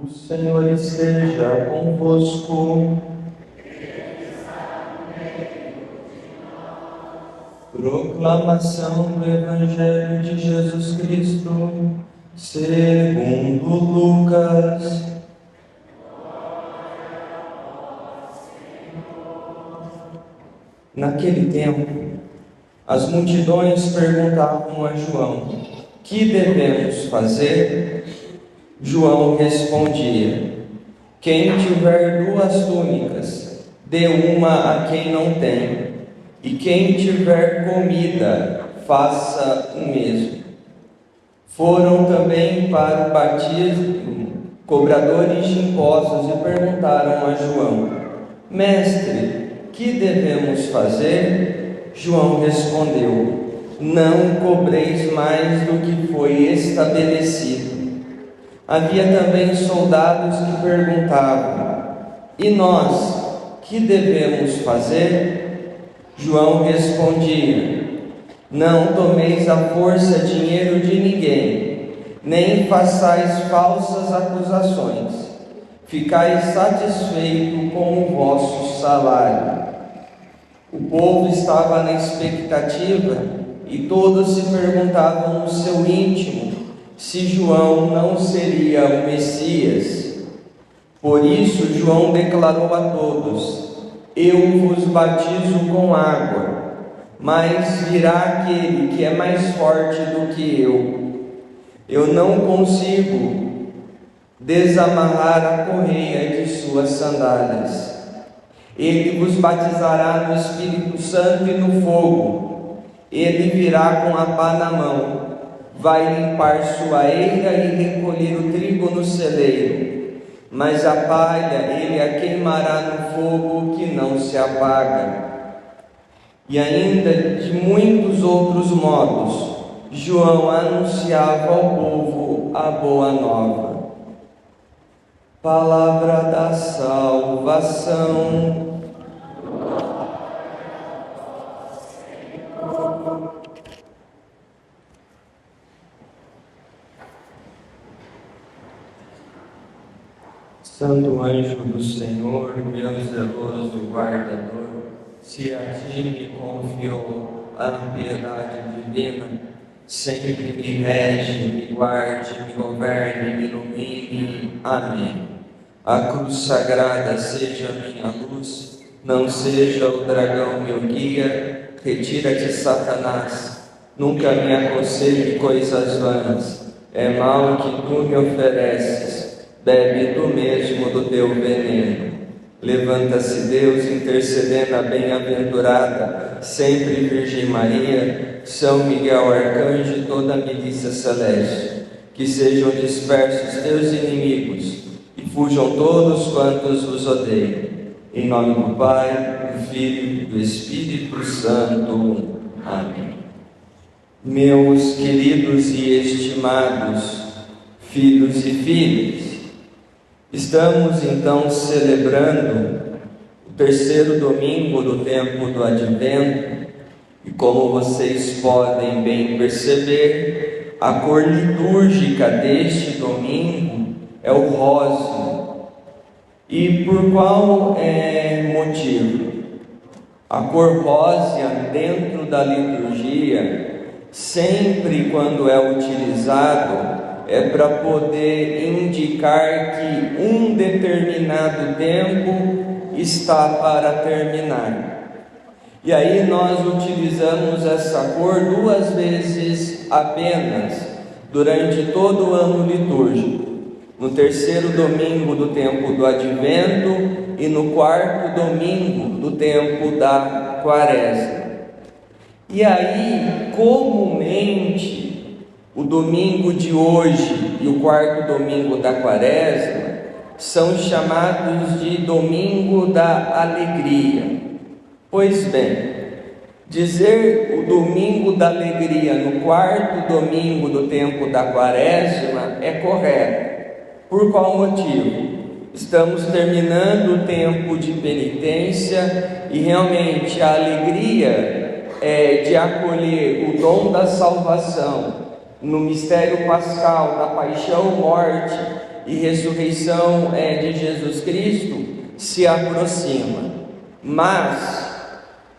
O Senhor esteja convosco. Proclamação do Evangelho de Jesus Cristo, segundo Lucas. Naquele tempo, as multidões perguntavam a João: que devemos fazer? João respondia: quem tiver 2 túnicas, dê uma a quem não tem, e quem tiver comida, faça o mesmo. Foram também para o batismo cobradores de impostos e perguntaram a João: mestre, que devemos fazer? João respondeu: não cobreis mais do que foi estabelecido. Havia também soldados que perguntavam: e nós, que devemos fazer? João respondia: não tomeis à força dinheiro de ninguém, nem façais falsas acusações. Ficai satisfeito com o vosso salário. O povo estava na expectativa e todos se perguntavam no seu íntimo se João não seria o Messias. Por isso João declarou a todos: eu vos batizo com água, mas virá aquele que é mais forte do que eu não consigo desamarrar a correia de suas sandálias. Ele vos batizará no Espírito Santo e no fogo. Ele virá com a pá na mão, vai limpar sua eira e recolher o trigo no celeiro, mas a palha ele a queimará no fogo que não se apaga. E ainda de muitos outros modos, João anunciava ao povo a boa nova. Palavra da salvação. Santo anjo do Senhor, meu zeloso guardador, se a ti me confiou a piedade divina, sempre me rege, me guarde, me governe, me ilumine. Amém. A cruz sagrada seja minha luz, não seja o dragão meu guia. Retira-te, Satanás, nunca me aconselhe coisas vãs. É mal que tu me ofereces, bebe tu mesmo do teu veneno. Levanta-se Deus, intercedendo a bem-aventurada, sempre Virgem Maria, São Miguel Arcanjo e toda a milícia celeste. Que sejam dispersos teus inimigos, e fujam todos quantos vos odeiam. Em nome do Pai, do Filho e do Espírito Santo. Amém. Meus queridos e estimados filhos e filhas, estamos então celebrando o 3º domingo do tempo do Advento, e como vocês podem bem perceber, a cor litúrgica deste domingo é o rosa. E por qual motivo? A cor rosa dentro da liturgia, sempre quando é utilizado, é para poder indicar que um determinado tempo está para terminar. E aí nós utilizamos essa cor 2 vezes apenas durante todo o ano litúrgico. No 3º domingo do tempo do Advento e no 4º domingo do tempo da Quaresma. E aí, comumente, o domingo de hoje e o 4º domingo da Quaresma são chamados de domingo da alegria. Pois bem, dizer o domingo da alegria no 4º domingo do tempo da Quaresma é correto. Por qual motivo? Estamos terminando o tempo de penitência e realmente a alegria de acolher o dom da salvação no mistério pascal da paixão, morte e ressurreição de Jesus Cristo se aproxima. Mas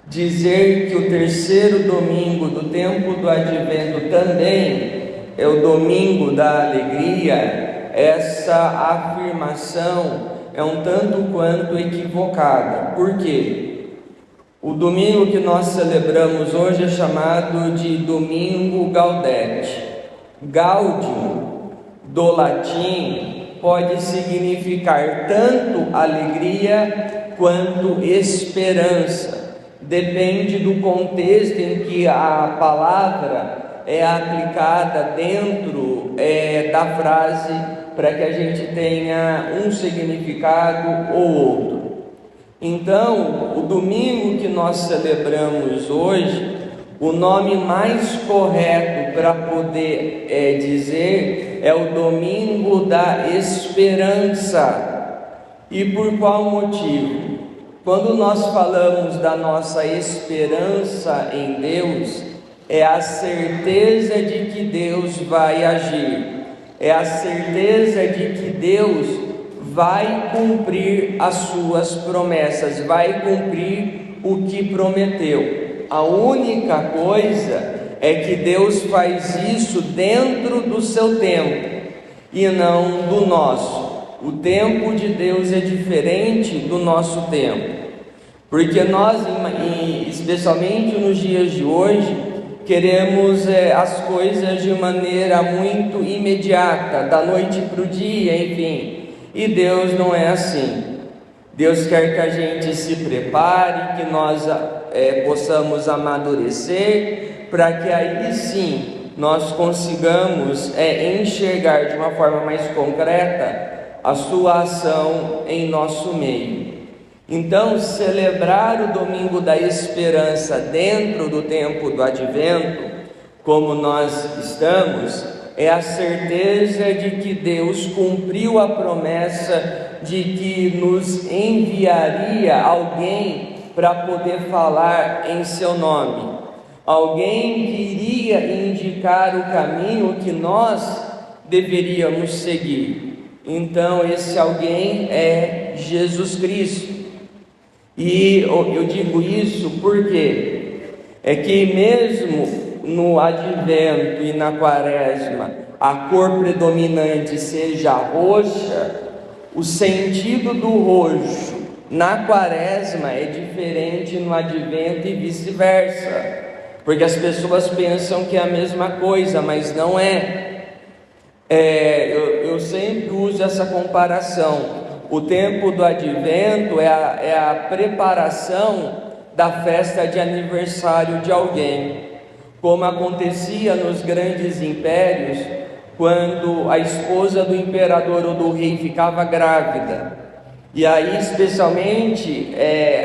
dizer que o terceiro domingo do tempo do Advento também é o domingo da alegria, essa afirmação é um tanto quanto equivocada. Por quê? O domingo que nós celebramos hoje é chamado de Domingo Gaudete. Gaudium, do latim, pode significar tanto alegria quanto esperança. Depende do contexto em que a palavra é aplicada dentro da frase, para que a gente tenha um significado ou outro. Então, o domingo que nós celebramos hoje, o nome mais correto para poder dizer é o Domingo da Esperança. E por qual motivo? Quando nós falamos da nossa esperança em Deus, é a certeza de que Deus vai agir, é a certeza de que Deus vai cumprir as suas promessas, vai cumprir o que prometeu. A única coisa é que Deus faz isso dentro do seu tempo e não do nosso. O tempo de Deus é diferente do nosso tempo, porque nós, especialmente nos dias de hoje, queremos as coisas de maneira muito imediata, da noite para o dia, enfim. E Deus não é assim. Deus quer que a gente se prepare, que nós possamos amadurecer, para que aí sim nós consigamos enxergar de uma forma mais concreta a sua ação em nosso meio. Então, celebrar o Domingo da Esperança dentro do tempo do Advento, como nós estamos, é a certeza de que Deus cumpriu a promessa de que nos enviaria alguém para poder falar em seu nome, alguém que iria indicar o caminho que nós deveríamos seguir. Então, esse alguém é Jesus Cristo. E eu digo isso porque é que mesmo no Advento e na Quaresma a cor predominante seja roxa, o sentido do roxo na Quaresma é diferente no Advento e vice-versa, porque as pessoas pensam que é a mesma coisa, mas não é. Eu sempre uso essa comparação. O tempo do Advento é a preparação da festa de aniversário de alguém, como acontecia nos grandes impérios, quando a esposa do imperador ou do rei ficava grávida, e aí especialmente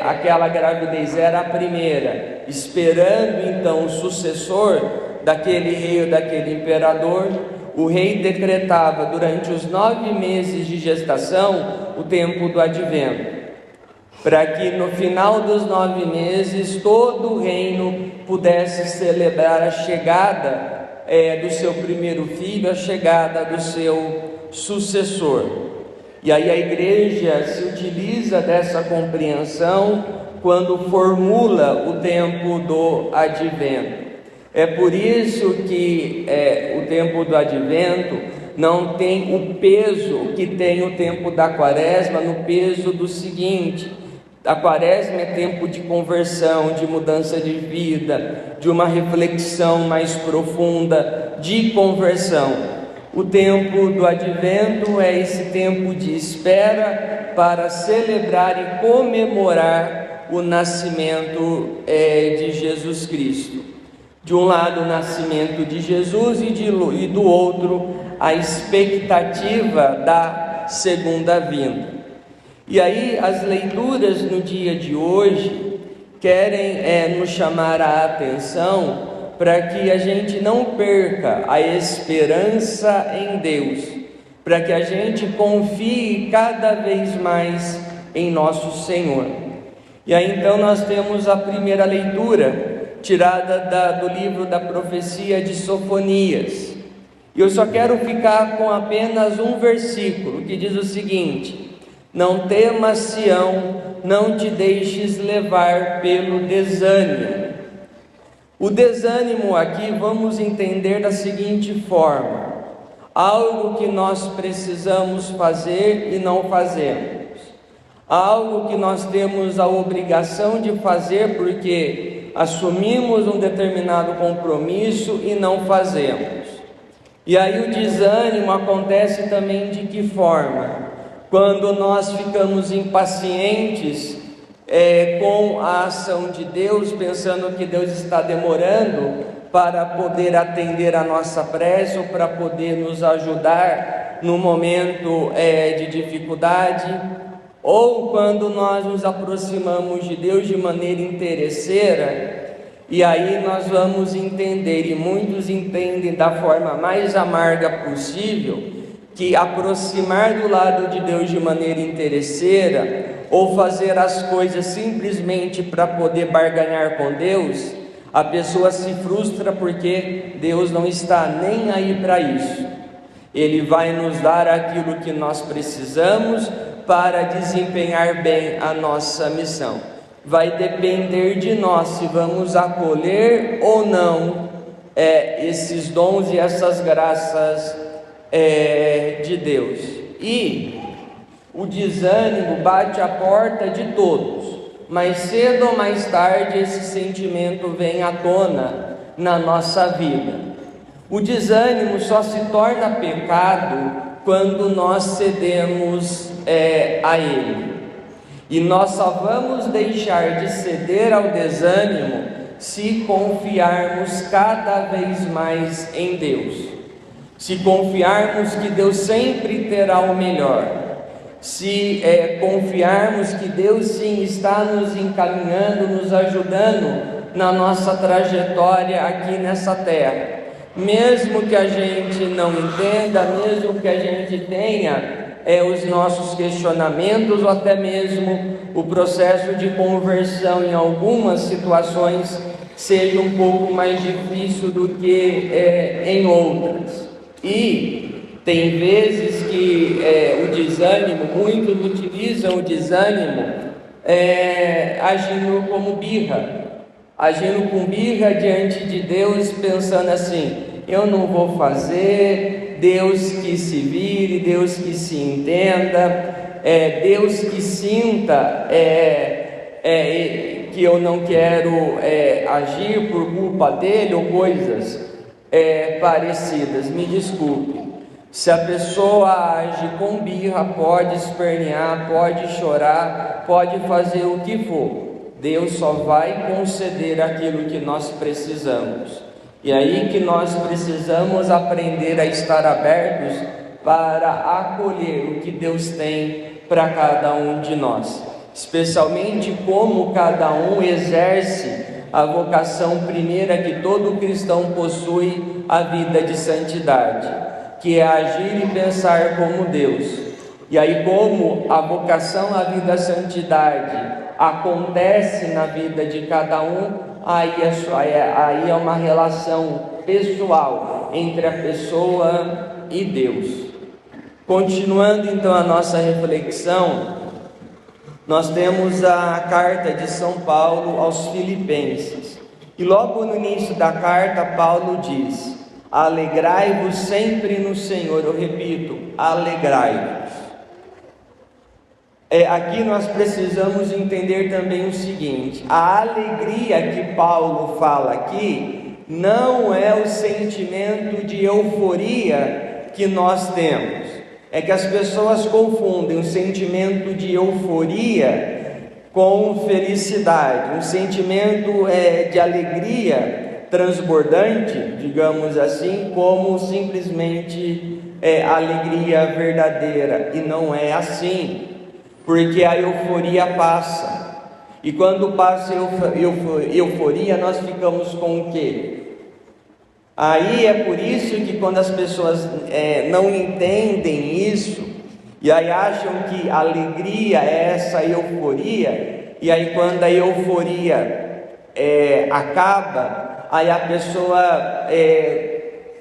aquela gravidez era a primeira, esperando então o sucessor daquele rei ou daquele imperador, o rei decretava durante os 9 meses de gestação o tempo do Advento, para que no final dos 9 meses todo o reino pudesse celebrar a chegada do seu primeiro filho, a chegada do seu sucessor. E aí a igreja se utiliza dessa compreensão quando formula o tempo do Advento. É por isso que o tempo do Advento não tem o peso que tem o tempo da Quaresma, no peso do seguinte: a Quaresma é tempo de conversão, de mudança de vida, de uma reflexão mais profunda, de conversão. O tempo do Advento é esse tempo de espera para celebrar e comemorar o nascimento de Jesus Cristo. De um lado o nascimento de Jesus e do outro a expectativa da segunda vinda. E aí as leituras no dia de hoje querem nos chamar a atenção para que a gente não perca a esperança em Deus, para que a gente confie cada vez mais em nosso Senhor. E aí então nós temos a primeira leitura tirada do livro da profecia de Sofonias. E eu só quero ficar com apenas um versículo que diz o seguinte: não temas, Sião, não te deixes levar pelo desânimo. O desânimo aqui vamos entender da seguinte forma: algo que nós precisamos fazer e não fazemos, algo que nós temos a obrigação de fazer porque assumimos um determinado compromisso e não fazemos. E aí o desânimo acontece também de que forma? Quando nós ficamos impacientes com a ação de Deus, pensando que Deus está demorando para poder atender a nossa prece ou para poder nos ajudar no momento de dificuldade, ou quando nós nos aproximamos de Deus de maneira interesseira, e aí nós vamos entender, e muitos entendem da forma mais amarga possível, que aproximar do lado de Deus de maneira interesseira, ou fazer as coisas simplesmente para poder barganhar com Deus, a pessoa se frustra porque Deus não está nem aí para isso. Ele vai nos dar aquilo que nós precisamos para desempenhar bem a nossa missão. Vai depender de nós se vamos acolher ou não esses dons e essas graças de Deus. E o desânimo bate à porta de todos, mas cedo ou mais tarde esse sentimento vem à tona na nossa vida. O desânimo só se torna pecado quando nós cedemos a ele. E nós só vamos deixar de ceder ao desânimo se confiarmos cada vez mais em Deus, se confiarmos que Deus sempre terá o melhor, se confiarmos que Deus sim está nos encaminhando, nos ajudando na nossa trajetória aqui nessa terra, mesmo que a gente não entenda, mesmo que a gente tenha os nossos questionamentos, ou até mesmo o processo de conversão em algumas situações seja um pouco mais difícil do que em outras. E tem vezes que o desânimo, muitos utilizam o desânimo agindo como birra, agindo com birra diante de Deus, pensando assim: eu não vou fazer, Deus que se vire, Deus que se entenda, Deus que sinta que eu não quero agir por culpa dele, ou coisas parecidas. Me desculpe, se a pessoa age com birra, pode espernear, pode chorar, pode fazer o que for, Deus só vai conceder aquilo que nós precisamos. E aí que nós precisamos aprender a estar abertos para acolher o que Deus tem para cada um de nós, especialmente como cada um exerce a vocação primeira que todo cristão possui, a vida de santidade, que é agir e pensar como Deus. E aí, como a vocação à vida da santidade acontece na vida de cada um, aí é uma relação pessoal entre a pessoa e Deus. Continuando então a nossa reflexão, nós temos a carta de São Paulo aos Filipenses. E logo no início da carta, Paulo diz: alegrai-vos sempre no Senhor. Eu repito, alegrai-vos. Aqui nós precisamos entender também o seguinte: a alegria que Paulo fala aqui não é o sentimento de euforia que nós temos. É que as pessoas confundem o sentimento de euforia com felicidade, um sentimento de alegria transbordante, digamos assim, como simplesmente alegria verdadeira, e não é assim. Porque a euforia passa, e quando passa a euforia, nós ficamos com o quê? Aí é por isso que quando as pessoas não entendem isso, e aí acham que a alegria é essa euforia, e aí quando a euforia acaba, aí a pessoa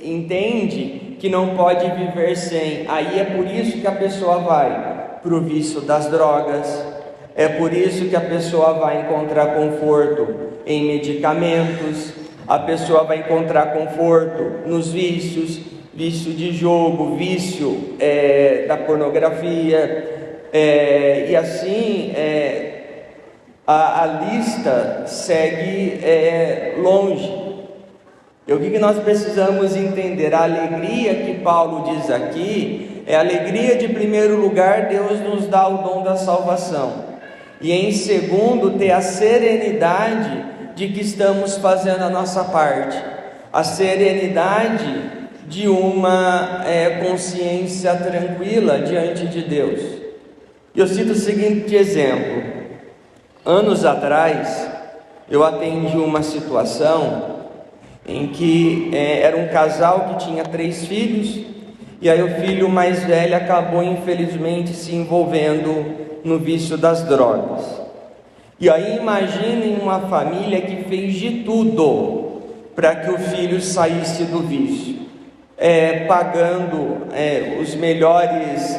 entende que não pode viver sem. Aí é por isso que a pessoa vai para o vício das drogas, é por isso que a pessoa vai encontrar conforto em medicamentos, a pessoa vai encontrar conforto nos vícios, vício de jogo, vício da pornografia, e assim a lista segue longe. E o que nós precisamos entender? A alegria que Paulo diz aqui é a alegria de, em primeiro lugar, Deus nos dá o dom da salvação, e em segundo, ter a serenidade de que estamos fazendo a nossa parte, a serenidade de uma consciência tranquila diante de Deus. Eu cito o seguinte exemplo: anos atrás eu atendi uma situação em que era um casal que tinha 3 filhos, e aí o filho mais velho acabou infelizmente se envolvendo no vício das drogas. E aí imaginem uma família que fez de tudo para que o filho saísse do vício, pagando os melhores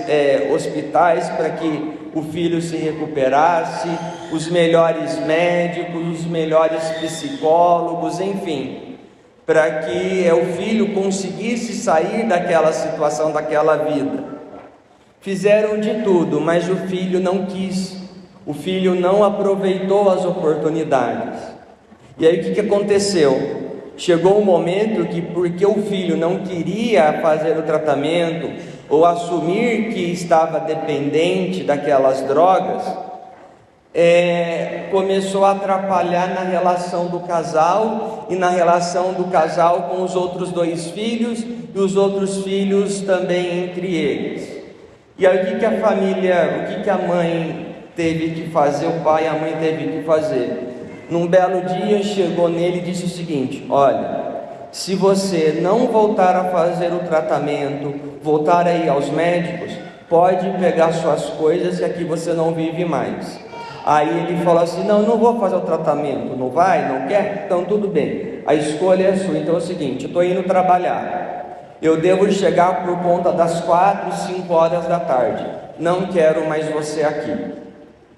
hospitais para que o filho se recuperasse, os melhores médicos, os melhores psicólogos, enfim, para que o filho conseguisse sair daquela situação, daquela vida. Fizeram de tudo, mas o filho não quis, o filho não aproveitou as oportunidades. E aí o que aconteceu? Chegou um momento que, porque o filho não queria fazer o tratamento ou assumir que estava dependente daquelas drogas, começou a atrapalhar na relação do casal e na relação do casal com os outros 2 filhos e os outros filhos também entre eles. E aí o que a família, o que a mãe teve que fazer, o pai e a mãe teve que fazer? Num belo dia chegou nele e disse o seguinte: olha, se você não voltar a fazer o tratamento, voltar a ir aos médicos, pode pegar suas coisas que aqui você não vive mais. Aí ele falou assim: não vou fazer o tratamento. Não vai? Não quer? Então tudo bem, a escolha é sua. Então é o seguinte, eu estou indo trabalhar, eu devo chegar por conta das 4, 5 horas da tarde, não quero mais você aqui.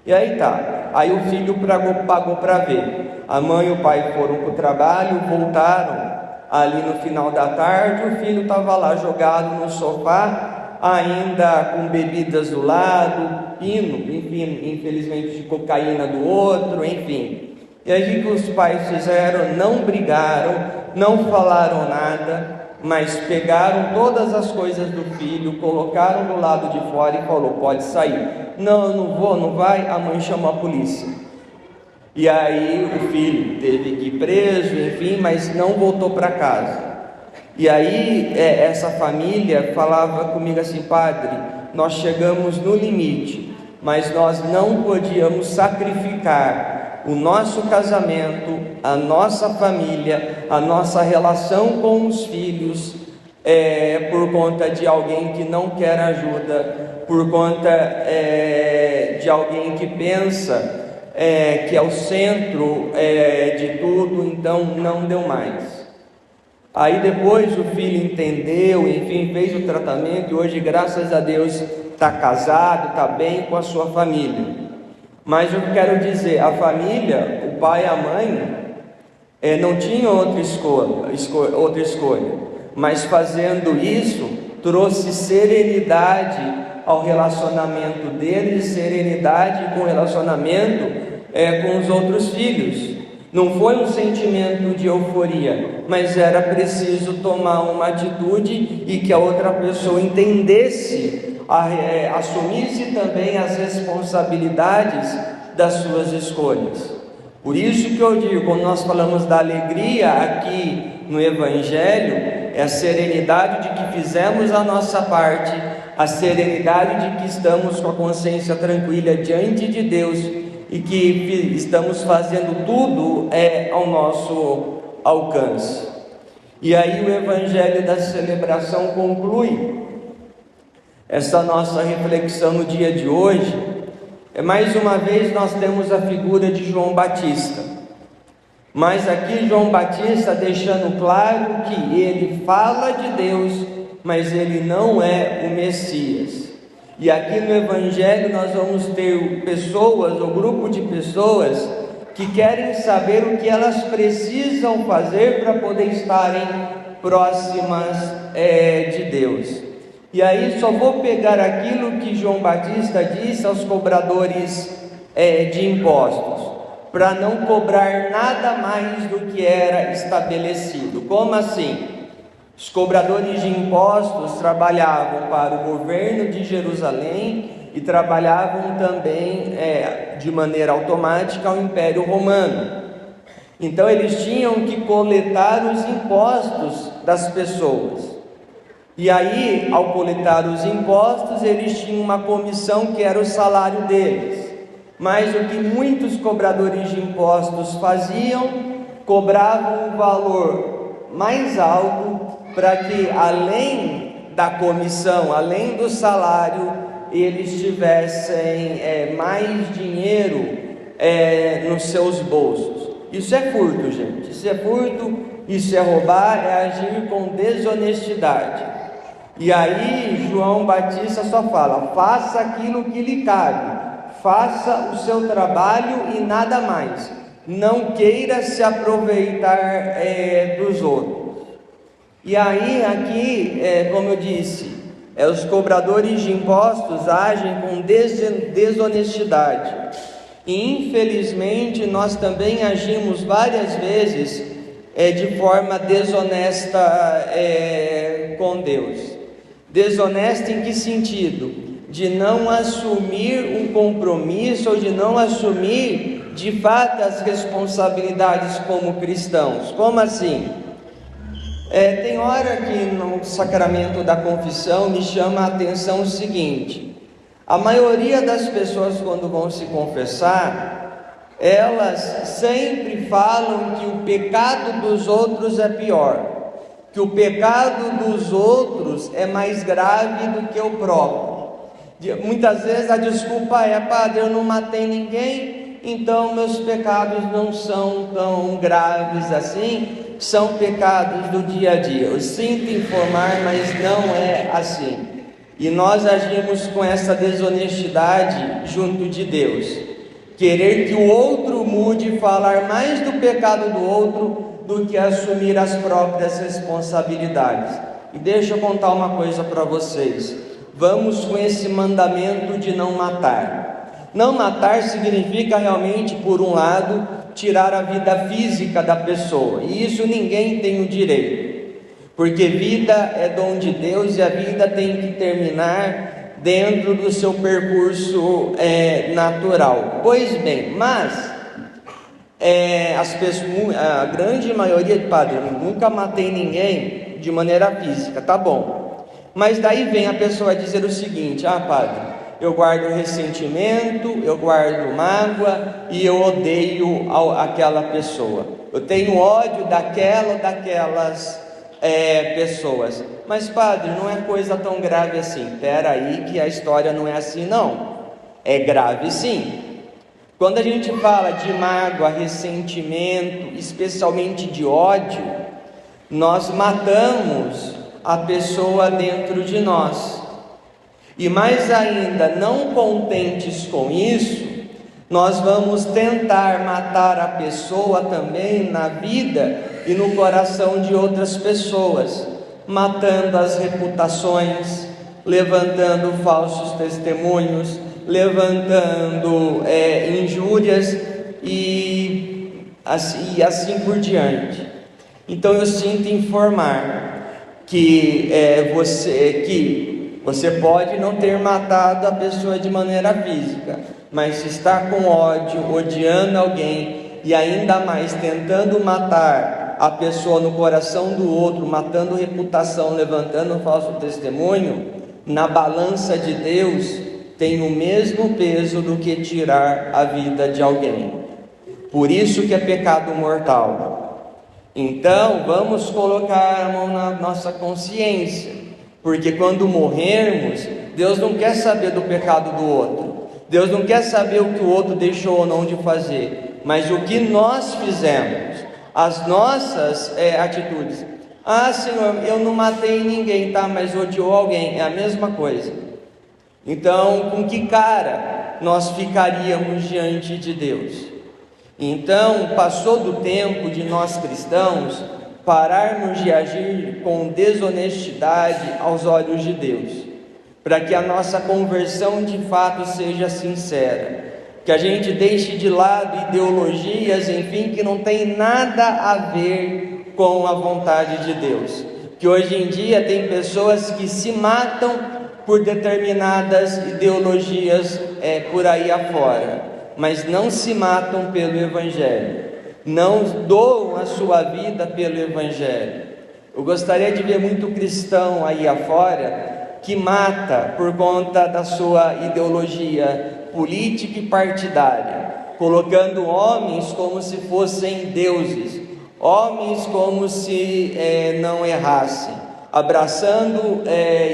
E aí tá, aí o filho pagou para ver. A mãe e o pai foram para o trabalho, voltaram ali no final da tarde, o filho estava lá jogado no sofá, ainda com bebidas do lado, pino, enfim, infelizmente de cocaína do outro, enfim. E aí o que os pais fizeram? Não brigaram, não falaram nada, mas pegaram todas as coisas do filho, colocaram do lado de fora e falou: pode sair. Não, eu não vou, não vai. A mãe chamou a polícia. E aí o filho teve que ir preso, enfim, mas não voltou para casa. E aí essa família falava comigo assim: padre, nós chegamos no limite, mas nós não podíamos sacrificar o nosso casamento, a nossa família, a nossa relação com os filhos, por conta de alguém que não quer ajuda, por conta de alguém que pensa que é o centro de tudo, então não deu mais. Aí depois o filho entendeu, enfim, fez o tratamento e hoje, graças a Deus, está casado, está bem com a sua família. Mas eu quero dizer, a família, o pai e a mãe, não tinham outra escolha, mas fazendo isso, trouxe serenidade ao relacionamento deles, serenidade com o relacionamento com os outros filhos. Não foi um sentimento de euforia, mas era preciso tomar uma atitude e que a outra pessoa entendesse, assumisse também as responsabilidades das suas escolhas. Por isso que eu digo, quando nós falamos da alegria aqui no Evangelho, é a serenidade de que fizemos a nossa parte, a serenidade de que estamos com a consciência tranquila diante de Deus e que estamos fazendo tudo ao nosso alcance. E aí o Evangelho da celebração conclui essa nossa reflexão no dia de hoje. Mais uma vez nós temos a figura de João Batista, mas aqui João Batista deixando claro que ele fala de Deus mas ele não é o Messias. E aqui no Evangelho nós vamos ter pessoas, ou grupo de pessoas, que querem saber o que elas precisam fazer para poder estarem próximas de Deus. E aí só vou pegar aquilo que João Batista disse aos cobradores de impostos, para não cobrar nada mais do que era estabelecido. Como assim? Os cobradores de impostos trabalhavam para o governo de Jerusalém e trabalhavam também de maneira automática ao Império Romano. Então eles tinham que coletar os impostos das pessoas. E aí, ao coletar os impostos, eles tinham uma comissão que era o salário deles. Mas o que muitos cobradores de impostos faziam, cobravam um valor mais alto para que, além da comissão, além do salário, eles tivessem mais dinheiro nos seus bolsos. Isso é furto, gente. Isso é furto, isso é roubar, é agir com desonestidade. E aí João Batista só fala: faça aquilo que lhe cabe, faça o seu trabalho e nada mais. Não queira se aproveitar dos outros. E aí aqui, como eu disse, os cobradores de impostos agem com desonestidade. E infelizmente nós também agimos várias vezes de forma desonesta com Deus. Desonesta em que sentido? De não assumir um compromisso ou de não assumir de fato as responsabilidades como cristãos. Como assim? Tem hora que no sacramento da confissão me chama a atenção o seguinte: a maioria das pessoas, quando vão se confessar, elas sempre falam que o pecado dos outros é pior, que o pecado dos outros é mais grave do que o próprio. Muitas vezes a desculpa é: padre, eu não matei ninguém, então meus pecados não são tão graves assim, são pecados do dia a dia. Eu sinto informar, mas não é assim. E nós agimos com essa desonestidade junto de Deus, querer que o outro mude, falar mais do pecado do outro do que assumir as próprias responsabilidades. E deixa eu contar uma coisa para vocês. Vamos com esse mandamento de não matar. Não matar significa realmente, por um lado, tirar a vida física da pessoa, e isso ninguém tem o direito, porque vida é dom de Deus e a vida tem que terminar dentro do seu percurso natural. Pois bem, mas as pessoas, a grande maioria de padres, eu nunca matei ninguém de maneira física, tá bom, mas daí vem a pessoa dizer o seguinte: padre, eu guardo ressentimento, eu guardo mágoa e eu odeio aquela pessoa, eu tenho ódio daquela ou daquelas pessoas. Mas padre, não é coisa tão grave assim. Espera aí que a história não é assim não, é grave sim. Quando a gente fala de mágoa, ressentimento, especialmente de ódio, nós matamos a pessoa dentro de nós. E mais ainda, não contentes com isso, nós vamos tentar matar a pessoa também na vida e no coração de outras pessoas, matando as reputações, levantando falsos testemunhos, levantando injúrias e assim por diante. Então eu sinto informar que você pode não ter matado a pessoa de maneira física, mas se está com ódio, odiando alguém e ainda mais tentando matar a pessoa no coração do outro, matando reputação, levantando falso testemunho, na balança de Deus tem o mesmo peso do que tirar a vida de alguém. Por isso que é pecado mortal. Então vamos colocar a mão na nossa consciência, porque quando morrermos, Deus não quer saber do pecado do outro, Deus não quer saber o que o outro deixou ou não de fazer, mas o que nós fizemos, as nossas atitudes. Ah, Senhor, eu não matei ninguém, tá? Mas odiou alguém, é a mesma coisa. Então, com que cara nós ficaríamos diante de Deus? Então, passou do tempo de nós cristãos pararmos de agir com desonestidade aos olhos de Deus, para que a nossa conversão de fato seja sincera, que a gente deixe de lado ideologias, enfim, que não tem nada a ver com a vontade de Deus. Que hoje em dia tem pessoas que se matam por determinadas ideologias por aí afora, mas não se matam pelo Evangelho, não doam a sua vida pelo Evangelho. Eu gostaria de ver muito cristão aí afora que mata por conta da sua ideologia política e partidária, colocando homens como se fossem deuses, homens como se não errassem, abraçando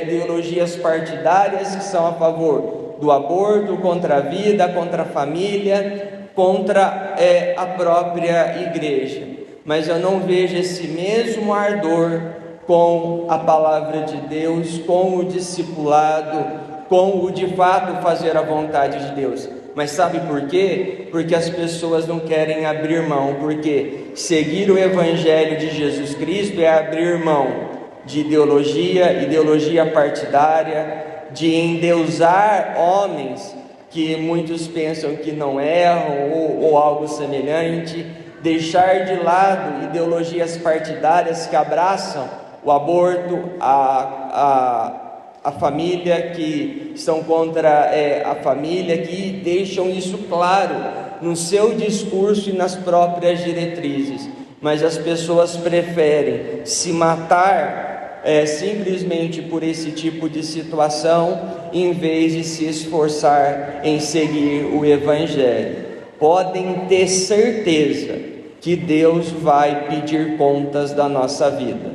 ideologias partidárias que são a favor do aborto, contra a vida, contra a família, contra a própria igreja. Mas eu não vejo esse mesmo ardor com a palavra de Deus, com o discipulado, com o de fato fazer a vontade de Deus. Mas sabe por quê? Porque as pessoas não querem abrir mão, porque seguir o Evangelho de Jesus Cristo é abrir mão de ideologia partidária, de endeusar homens que muitos pensam que não erram ou algo semelhante, deixar de lado ideologias partidárias que abraçam o aborto, a família, que estão contra a família, que deixam isso claro no seu discurso e nas próprias diretrizes, mas as pessoas preferem se matar simplesmente por esse tipo de situação, em vez de se esforçar em seguir o Evangelho. Podem ter certeza que Deus vai pedir contas da nossa vida.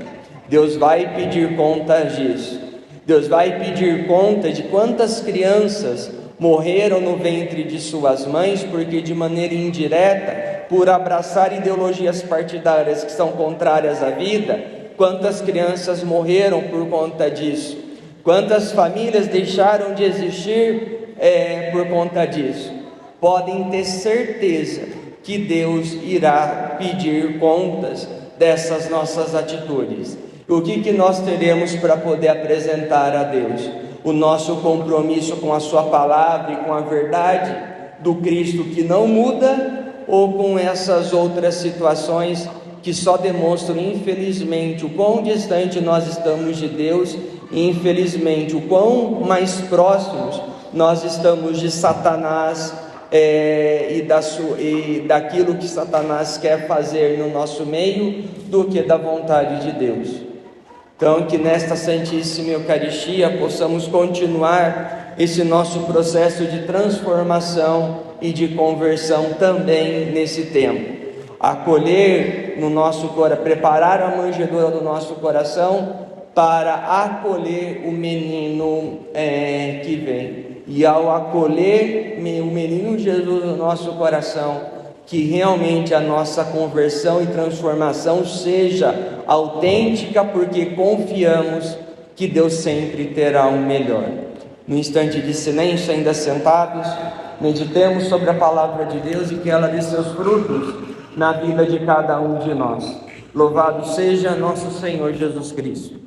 Deus vai pedir contas disso. Deus vai pedir conta de quantas crianças morreram no ventre de suas mães, porque de maneira indireta, por abraçar ideologias partidárias que são contrárias à vida, quantas crianças morreram por conta disso? Quantas famílias deixaram de existir por conta disso? Podem ter certeza que Deus irá pedir contas dessas nossas atitudes. O que nós teremos para poder apresentar a Deus? O nosso compromisso com a sua palavra e com a verdade do Cristo que não muda, ou com essas outras situações que só demonstram, infelizmente, o quão distante nós estamos de Deus e, infelizmente, o quão mais próximos nós estamos de Satanás e daquilo que Satanás quer fazer no nosso meio, do que da vontade de Deus. Então, que nesta Santíssima Eucaristia possamos continuar esse nosso processo de transformação e de conversão também nesse tempo. Acolher no nosso coração, preparar a manjedoura do nosso coração para acolher o menino que vem. E ao acolher o menino Jesus no nosso coração, que realmente a nossa conversão e transformação seja autêntica, porque confiamos que Deus sempre terá o melhor. No instante de silêncio, ainda sentados, meditemos sobre a palavra de Deus e que ela dê seus frutos na vida de cada um de nós. Louvado seja nosso Senhor Jesus Cristo.